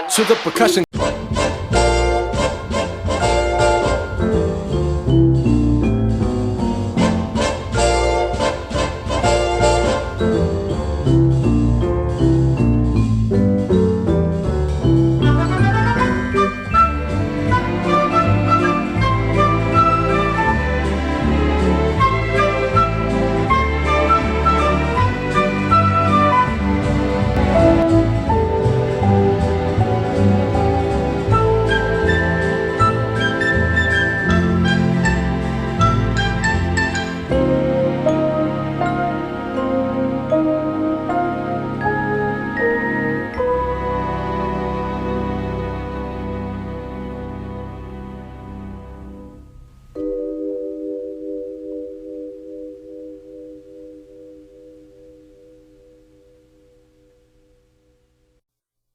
to the percussion.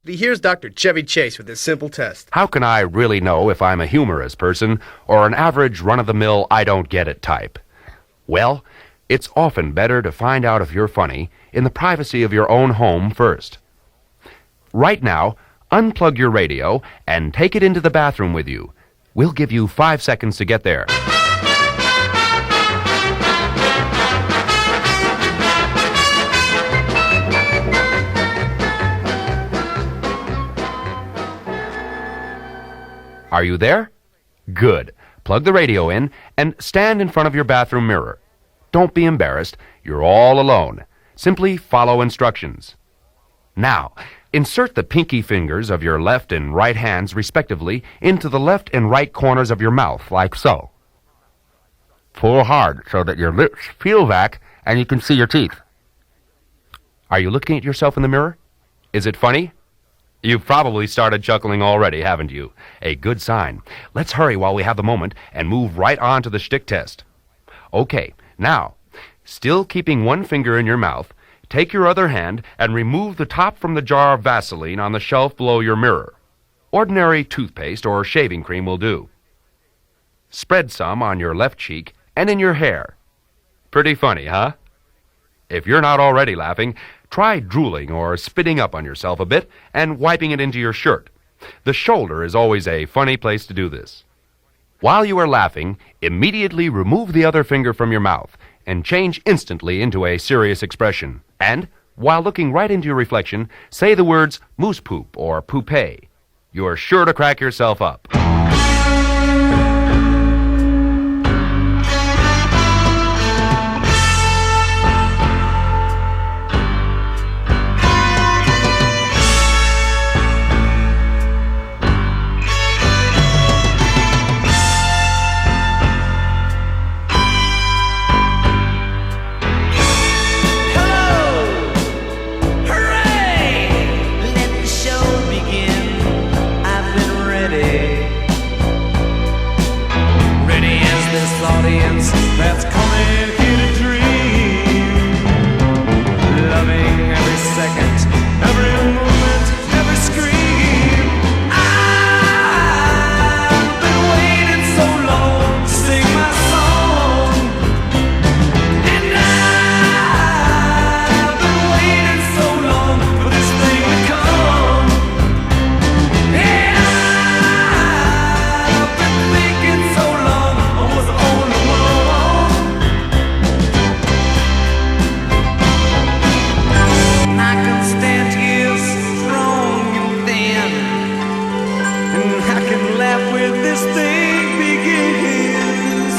Here's Dr. Chevy Chase with this simple test. How can I really know if I'm a humorous person or an average run-of-the-mill I-don't-get-it type? Well, it's often better to find out if you're funny in the privacy of your own home first. Right now, unplug your radio and take it into the bathroom with you. We'll give you 5 seconds to get there. Are you there? Good. Plug the radio in and stand in front of your bathroom mirror. Don't be embarrassed. You're all alone. Simply follow instructions. Now, insert the pinky fingers of your left and right hands, respectively, into the left and right corners of your mouth, like so. Pull hard so that your lips peel back and you can see your teeth. Are you looking at yourself in the mirror? Is it funny? You've probably started chuckling already, haven't you? A good sign. Let's hurry while we have the moment and move right on to the shtick test. Okay, now, still keeping one finger in your mouth, take your other hand and remove the top from the jar of Vaseline on the shelf below your mirror. Ordinary toothpaste or shaving cream will do. Spread some on your left cheek and in your hair. Pretty funny, huh? If you're not already laughing, try drooling or spitting up on yourself a bit and wiping it into your shirt. The shoulder is always a funny place to do this. While you are laughing, immediately remove the other finger from your mouth and change instantly into a serious expression. And, while looking right into your reflection, say the words moose poop or poupée. You're sure to crack yourself up. That's coming here to dream, loving every second, every moment, every scream. I've been waiting so long to sing my song, and I've been waiting so long for this thing to come, and I've been thinking so long I was the only one. This thing begins.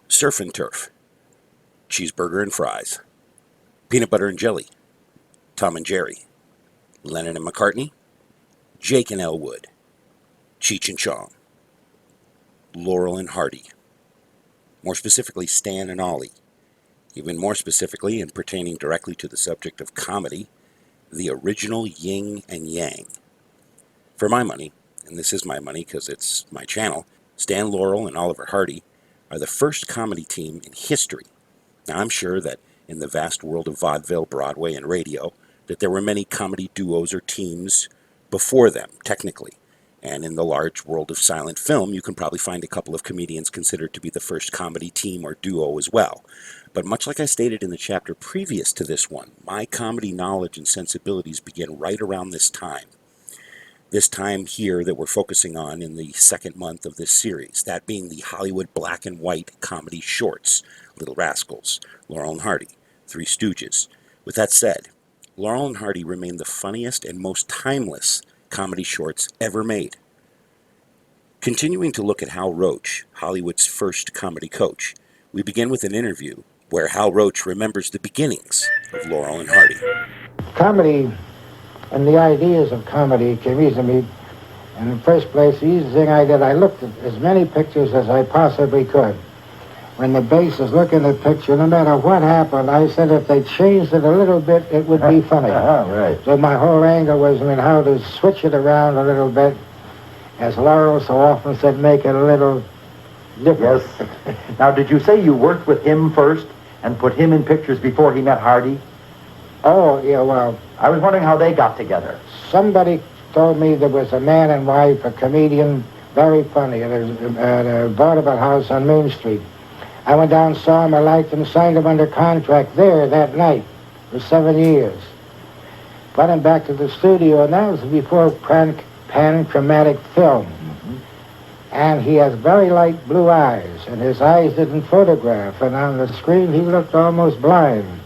Surf and turf, cheeseburger and fries, peanut butter and jelly, Tom and Jerry, Lennon and McCartney, Jake and Elwood, Cheech and Chong, Laurel and Hardy, more specifically Stan and Ollie. Even more specifically, and pertaining directly to the subject of comedy, the original yin and yang. For my money, and this is my money because it's my channel, Stan Laurel and Oliver Hardy are the first comedy team in history. Now, I'm sure that in the vast world of vaudeville, Broadway, and radio, that there were many comedy duos or teams before them, technically, And in the large world of silent film, you can probably find a couple of comedians considered to be the first comedy team or duo as well. But much like I stated in the chapter previous to this one, my comedy knowledge and sensibilities begin right around this time. This time here that we're focusing on in the second month of this series, that being the Hollywood black and white comedy shorts, Little Rascals, Laurel and Hardy, Three Stooges. With that said, Laurel and Hardy remain the funniest and most timeless comedy shorts ever made. Continuing to look at Hal Roach, Hollywood's first comedy coach, we begin with an interview where Hal Roach remembers the beginnings of Laurel and Hardy. Comedy and the ideas of comedy came easy to me. In the first place, the easy thing I did, I looked at as many pictures as I possibly could. When the bass is looking at the picture, no matter what happened, I said if they changed it a little bit, it would be funny. Right. So my whole angle was in how to switch it around a little bit. As Laurel so often said, make it a little different. Yes. Now, did you say you worked with him first and put him in pictures before he met Hardy? Oh, yeah, well, I was wondering how they got together. somebody told me there was a man and wife, a comedian, very funny, at a vaudeville house on Main Street. I went down, saw him, I liked him, signed him under contract there that night for 7 years. Brought him back to the studio, and that was before pan-chromatic film. And he has very light blue eyes, and his eyes didn't photograph, and on the screen he looked almost blind.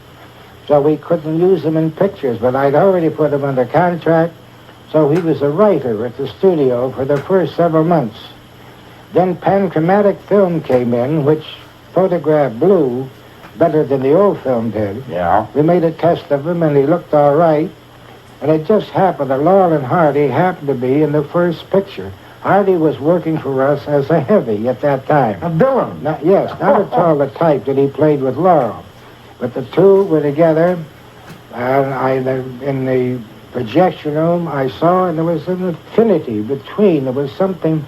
So we couldn't use him in pictures, but I'd already put him under contract, so he was a writer at the studio for the first several months. Then panchromatic film came in, which photographed blue better than the old film did. Yeah. We made a test of him, and he looked all right. And it just happened that Laurel and Hardy happened to be in the first picture. Hardy was working for us as a heavy at that time. A villain. Not at all the type that he played with Laurel. But the two were together, and in the projection room I saw, and there was an affinity between. There was something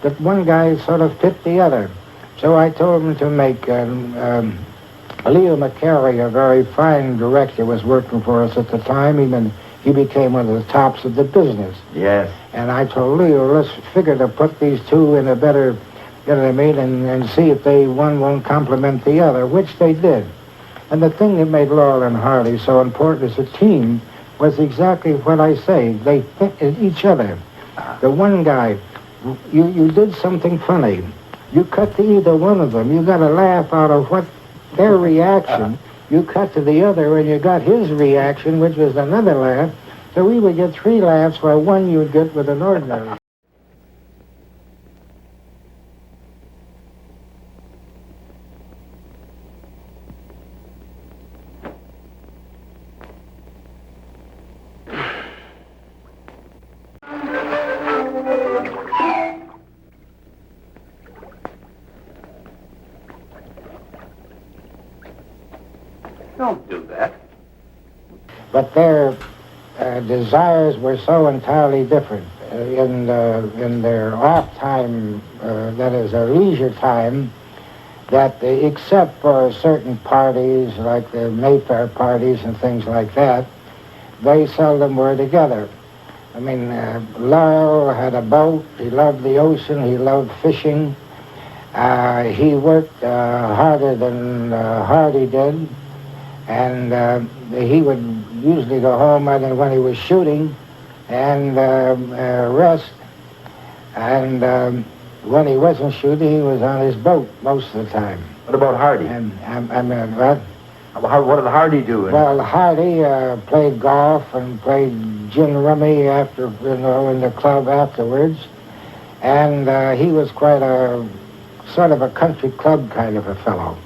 that one guy sort of fit the other. So I told him to make Leo McCary, a very fine director, was working for us at the time. He became one of the tops of the business. Yes. And I told Leo, let's figure to put these two in a better, you know what I mean, and see if one won't complement the other, which they did. And the thing that made Laurel and Hardy so important as a team was exactly what I say. They fit in each other. The one guy, you did something funny. You cut to either one of them. You got a laugh out of what their reaction. You cut to the other, and you got his reaction, which was another laugh. So we would get 3 laughs, while one you would get with an ordinary. Don't do that. But their desires were so entirely different. In their off time, that is, their leisure time, that except for certain parties, like the Mayfair parties and things like that, they seldom were together. I mean, Laurel had a boat, he loved the ocean, he loved fishing. He worked harder than Hardy did, and he would usually go home either when he was shooting and rest. And when he wasn't shooting, he was on his boat most of the time. What about Hardy? And what? What did Hardy do? Well, Hardy played golf and played gin rummy after, in the club afterwards. And he was quite a sort of a country club kind of a fellow.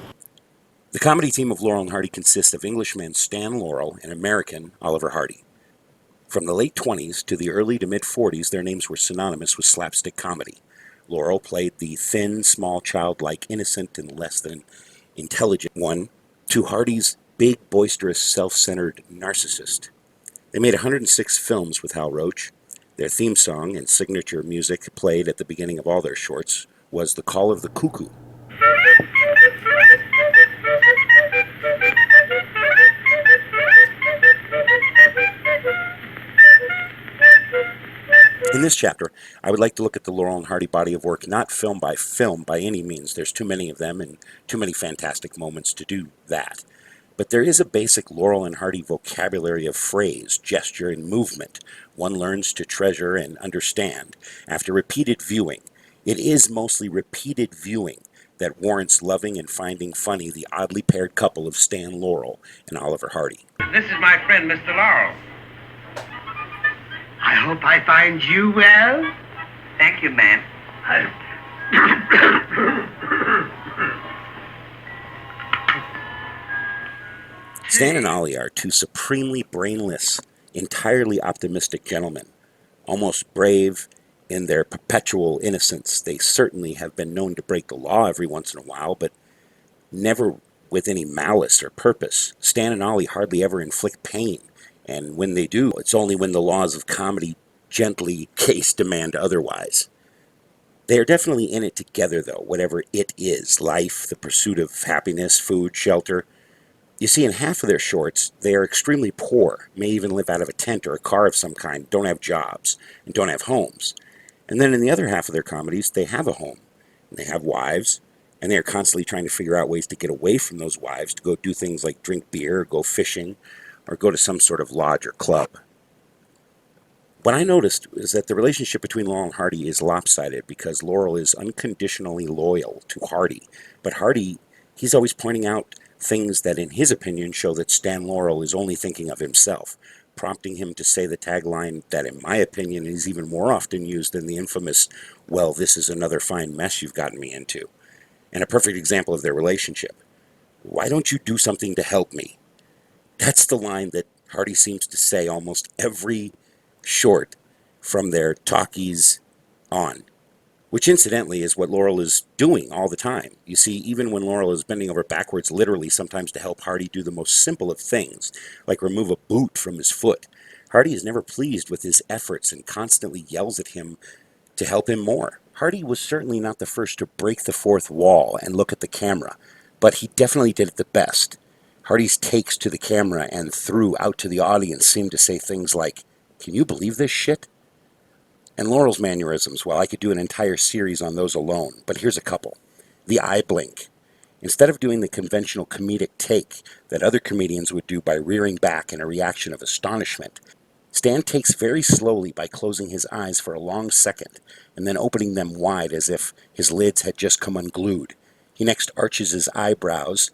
The comedy team of Laurel and Hardy consists of Englishman Stan Laurel and American Oliver Hardy. From the late 20s to the early to mid-40s, their names were synonymous with slapstick comedy. Laurel played the thin, small, childlike, innocent, and less than intelligent one, to Hardy's big, boisterous, self-centered narcissist. They made 106 films with Hal Roach. Their theme song and signature music played at the beginning of all their shorts was The Call of the Cuckoo. In this chapter, I would like to look at the Laurel and Hardy body of work, not film by any means. There's too many of them and too many fantastic moments to do that. But there is a basic Laurel and Hardy vocabulary of phrase, gesture, and movement one learns to treasure and understand after repeated viewing. It is mostly repeated viewing that warrants loving and finding funny the oddly paired couple of Stan Laurel and Oliver Hardy. This is my friend, Mr. Laurel. I hope I find you well. Thank you, ma'am. Stan and Ollie are two supremely brainless, entirely optimistic gentlemen, almost brave in their perpetual innocence. They certainly have been known to break the law every once in a while, but never with any malice or purpose. Stan and Ollie hardly ever inflict pain, and when they do, it's only when the laws of comedy gently case demand otherwise. They are definitely in it together, though, whatever it is, life, the pursuit of happiness, food, shelter. You see, in half of their shorts, they are extremely poor, may even live out of a tent or a car of some kind, don't have jobs, and don't have homes. And then in the other half of their comedies, they have a home, and they have wives, and they are constantly trying to figure out ways to get away from those wives, to go do things like drink beer, or go fishing, or go to some sort of lodge or club. What I noticed is that the relationship between Laurel and Hardy is lopsided because Laurel is unconditionally loyal to Hardy, but Hardy, he's always pointing out things that in his opinion show that Stan Laurel is only thinking of himself, prompting him to say the tagline that in my opinion is even more often used than the infamous, "Well, this is another fine mess you've gotten me into," and a perfect example of their relationship. "Why don't you do something to help me?" That's the line that Hardy seems to say almost every short from their talkies on, which incidentally is what Laurel is doing all the time. You see, even when Laurel is bending over backwards literally sometimes to help Hardy do the most simple of things, like remove a boot from his foot, Hardy is never pleased with his efforts and constantly yells at him to help him more. Hardy was certainly not the first to break the fourth wall and look at the camera, but he definitely did it the best. Hardy's takes to the camera and through out to the audience seemed to say things like, "Can you believe this shit?" And Laurel's mannerisms, well, I could do an entire series on those alone, but here's a couple. The eye blink. Instead of doing the conventional comedic take that other comedians would do by rearing back in a reaction of astonishment, Stan takes very slowly by closing his eyes for a long second and then opening them wide as if his lids had just come unglued. He next arches his eyebrows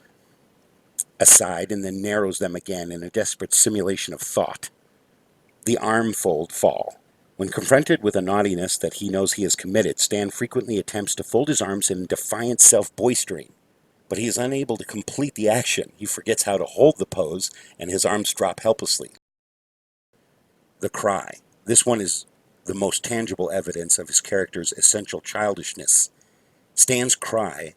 aside and then narrows them again in a desperate simulation of thought. The arm fold fall. When confronted with a naughtiness that he knows he has committed, Stan frequently attempts to fold his arms in defiant self-boistering, but he is unable to complete the action. He forgets how to hold the pose, and his arms drop helplessly. The cry. This one is the most tangible evidence of his character's essential childishness. Stan's cry,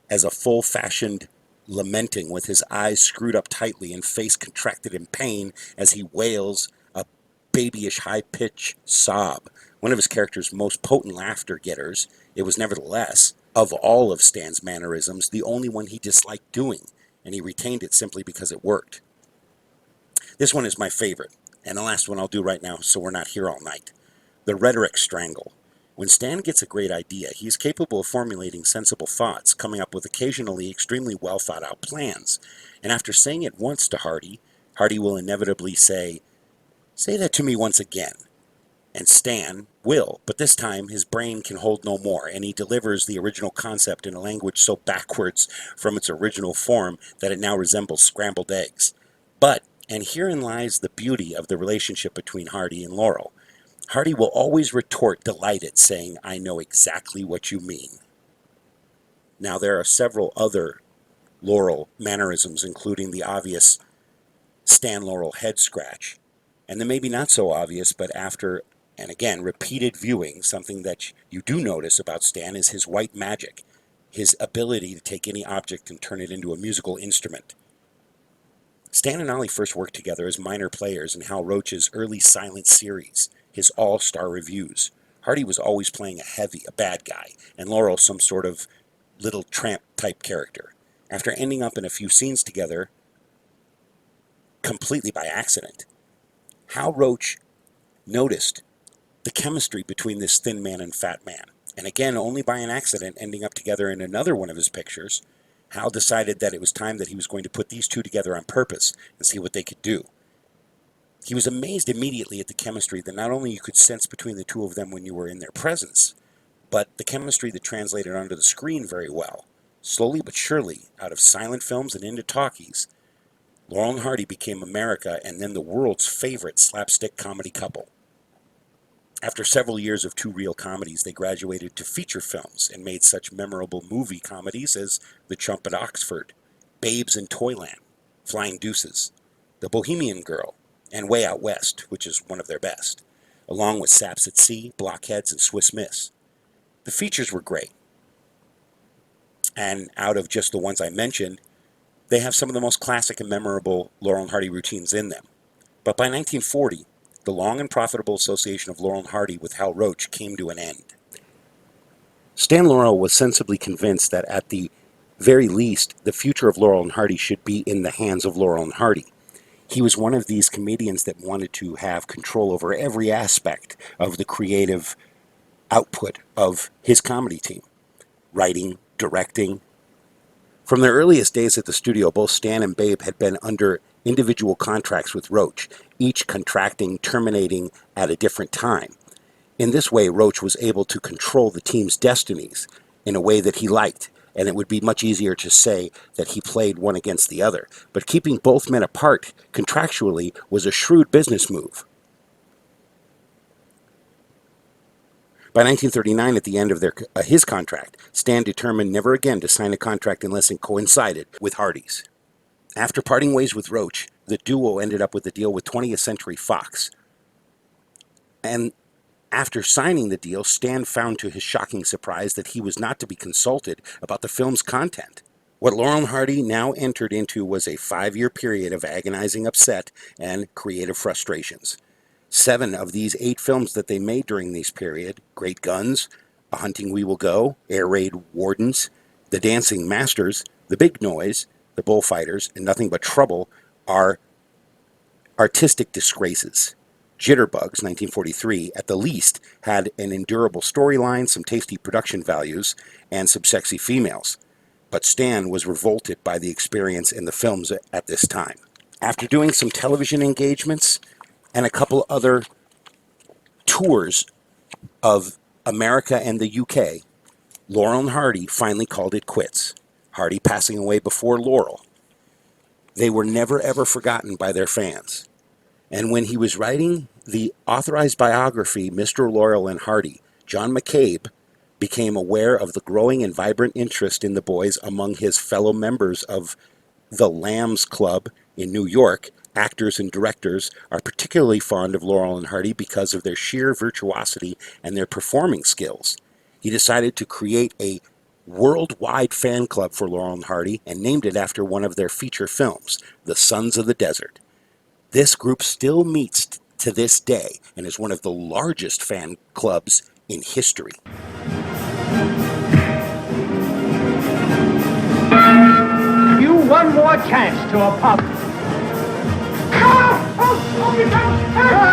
as a full-fashioned lamenting with his eyes screwed up tightly and face contracted in pain as he wails a babyish high-pitched sob. One of his character's most potent laughter-getters, it was nevertheless, of all of Stan's mannerisms, the only one he disliked doing, and he retained it simply because it worked. This one is my favorite, and the last one I'll do right now so we're not here all night. The rhetoric strangle. When Stan gets a great idea, he is capable of formulating sensible thoughts, coming up with occasionally extremely well-thought-out plans. And after saying it once to Hardy, Hardy will inevitably say, "Say that to me once again." And Stan will, but this time his brain can hold no more, and he delivers the original concept in a language so backwards from its original form that it now resembles scrambled eggs. But, and herein lies the beauty of the relationship between Hardy and Laurel, Hardy will always retort delighted, saying, "I know exactly what you mean." Now, there are several other Laurel mannerisms, including the obvious Stan Laurel head scratch, and the maybe not so obvious, but after, and again, repeated viewing, something that you do notice about Stan is his white magic, his ability to take any object and turn it into a musical instrument. Stan and Ollie first worked together as minor players in Hal Roach's early silent series, his all-star reviews. Hardy was always playing a bad guy, and Laurel some sort of little tramp-type character. After ending up in a few scenes together, completely by accident, Hal Roach noticed the chemistry between this thin man and fat man. And again, only by an accident ending up together in another one of his pictures, Hal decided that it was time that he was going to put these two together on purpose and see what they could do. He was amazed immediately at the chemistry that not only you could sense between the two of them when you were in their presence, but the chemistry that translated onto the screen very well. Slowly but surely, out of silent films and into talkies, Laurel and Hardy became America and then the world's favorite slapstick comedy couple. After several years of two reel comedies, they graduated to feature films and made such memorable movie comedies as The Chump at Oxford, Babes in Toyland, Flying Deuces, The Bohemian Girl, and Way Out West, which is one of their best, along with Saps at Sea, Blockheads, and Swiss Miss. The features were great. And out of just the ones I mentioned, they have some of the most classic and memorable Laurel and Hardy routines in them. But by 1940, the long and profitable association of Laurel and Hardy with Hal Roach came to an end. Stan Laurel was sensibly convinced that at the very least, the future of Laurel and Hardy should be in the hands of Laurel and Hardy. He was one of these comedians that wanted to have control over every aspect of the creative output of his comedy team. Writing, directing. From their earliest days at the studio, both Stan and Babe had been under individual contracts with Roach, each contracting, terminating at a different time. In this way, Roach was able to control the team's destinies in a way that he liked, and it would be much easier to say that he played one against the other. But keeping both men apart contractually was a shrewd business move. By 1939, at the end of his contract, Stan determined never again to sign a contract unless it coincided with Hardy's. After parting ways with Roach, the duo ended up with a deal with 20th Century Fox. And after signing the deal, Stan found to his shocking surprise that he was not to be consulted about the film's content. What Laurel and Hardy now entered into was a 5-year period of agonizing upset and creative frustrations. 7 of these 8 films that they made during this period, Great Guns, A Hunting We Will Go, Air Raid Wardens, The Dancing Masters, The Big Noise, The Bullfighters, and Nothing But Trouble, are artistic disgraces. Jitterbugs, 1943, at the least, had an endurable storyline, some tasty production values, and some sexy females. But Stan was revolted by the experience in the films at this time. After doing some television engagements and a couple other tours of America and the UK, Laurel and Hardy finally called it quits, Hardy passing away before Laurel. They were never ever forgotten by their fans. And when he was writing the authorized biography, Mr. Laurel and Hardy, John McCabe became aware of the growing and vibrant interest in the boys among his fellow members of the Lambs Club in New York. Actors and directors are particularly fond of Laurel and Hardy because of their sheer virtuosity and their performing skills. He decided to create a worldwide fan club for Laurel and Hardy and named it after one of their feature films, The Sons of the Desert. This group still meets to this day and is one of the largest fan clubs in history. You one more chance to a pub. Oh, you don't.